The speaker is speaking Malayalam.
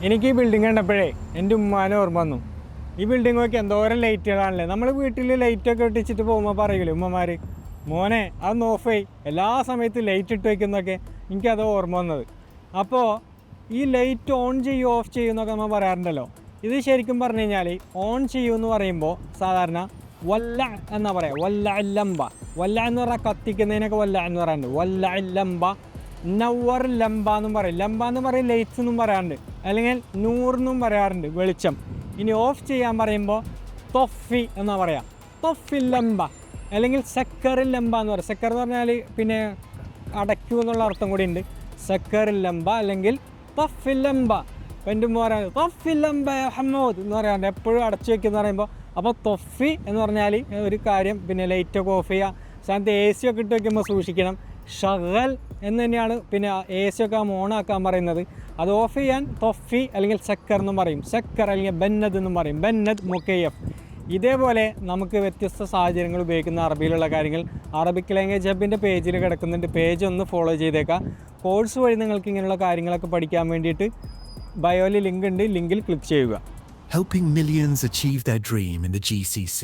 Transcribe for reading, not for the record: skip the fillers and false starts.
എനിക്ക് ഈ ബിൽഡിംഗ് കണ്ടപ്പോഴേ എൻ്റെ ഉമ്മാനെ ഓർമ്മ വന്നു. ഈ ബിൽഡിംഗ് നോക്കി എന്തോരം ലൈറ്റുകളാണല്ലേ. നമ്മൾ വീട്ടിൽ ലൈറ്റൊക്കെ ഇട്ടിച്ചിട്ട് പോകുമ്പോൾ പറയില്ലേ ഉമ്മമാർ, മോനെ അതൊന്ന് ഓഫ് ചെയ്യ്, എല്ലാ സമയത്തും ലൈറ്റ് ഇട്ട് വയ്ക്കുന്നതൊക്കെ. എനിക്കത് ഓർമ്മ വന്നത്. അപ്പോൾ ഈ ലൈറ്റ് ഓൺ ചെയ്യും ഓഫ് ചെയ്യും എന്നൊക്കെ നമ്മൾ പറയാറുണ്ടല്ലോ. ഇത് ശരിക്കും പറഞ്ഞു കഴിഞ്ഞാൽ ഓൺ ചെയ്യുമെന്ന് പറയുമ്പോൾ സാധാരണ വല്ല എന്നാ പറയുക, വല്ല ലംബ. വല്ല എന്ന് പറഞ്ഞാൽ കത്തിക്കുന്നതിനൊക്കെ വല്ല എന്ന് പറയാറുണ്ട്. വല്ല ലംബ, നവർ ലംബ എന്നും പറയും. ലംബ എന്ന് പറയും ലൈറ്റ്സ് എന്നും പറയാറുണ്ട്, അല്ലെങ്കിൽ നൂറെന്നും പറയാറുണ്ട്, വെളിച്ചം. ഇനി ഓഫ് ചെയ്യാൻ പറയുമ്പോൾ തൊഫി എന്നാ പറയാം, തൊഫിൽ ലംബ, അല്ലെങ്കിൽ സെക്കറിൽ ലംബ എന്ന് പറയും. സെക്കർ എന്ന് പറഞ്ഞാൽ പിന്നെ അടയ്ക്കൂ എന്നുള്ള അർത്ഥം കൂടി ഉണ്ട്. സെക്കറിൽ ലംബ അല്ലെങ്കിൽ തൊഫിൽ ലംബ. അപ്പം എൻ്റെ ഉമ്മ പറയാൻ തൊഫിൽ ലംബ ഹമ്മൂദ് എന്ന് പറയാറുണ്ട്, എപ്പോഴും അടച്ചു വയ്ക്കുന്ന പറയുമ്പോൾ. അപ്പോൾ തൊഫി എന്ന് പറഞ്ഞാൽ ഒരു കാര്യം, പിന്നെ ലൈറ്റൊക്കെ ഓഫ് ചെയ്യുക. സ്ഥാനത്ത് എ സി ഒക്കെ ഇട്ട് വയ്ക്കുമ്പോൾ സൂക്ഷിക്കണം. ഷഗൽ എന്ന് തന്നെയാണ് പിന്നെ എ സി ഒക്കെ ഓണാക്കാൻ പറയുന്നത്. അത് ഓഫ് ചെയ്യാൻ തൊഫി അല്ലെങ്കിൽ സെക്കർ എന്നും പറയും. സെക്കർ അല്ലെങ്കിൽ ബന്നദ് എന്നും പറയും. ബന്നദ് മുക്കയ്യഫ്. ഇതേപോലെ നമുക്ക് വ്യത്യസ്ത സാഹചര്യങ്ങൾ ഉപയോഗിക്കുന്ന അറബിയിലുള്ള കാര്യങ്ങൾ അറബിക് ലാംഗ്വേജ് ഹബിൻ്റെ പേജിൽ കിടക്കുന്നുണ്ട്. പേജ് ഒന്ന് ഫോളോ ചെയ്തേക്കാം. കോഴ്സ് വഴി നിങ്ങൾക്ക് ഇങ്ങനെയുള്ള കാര്യങ്ങളൊക്കെ പഠിക്കാൻ വേണ്ടിയിട്ട് ബയോയിൽ ലിങ്ക് ഉണ്ട്, ലിങ്കിൽ ക്ലിക്ക് ചെയ്യുക. Helping millions achieve their dream in the GCC.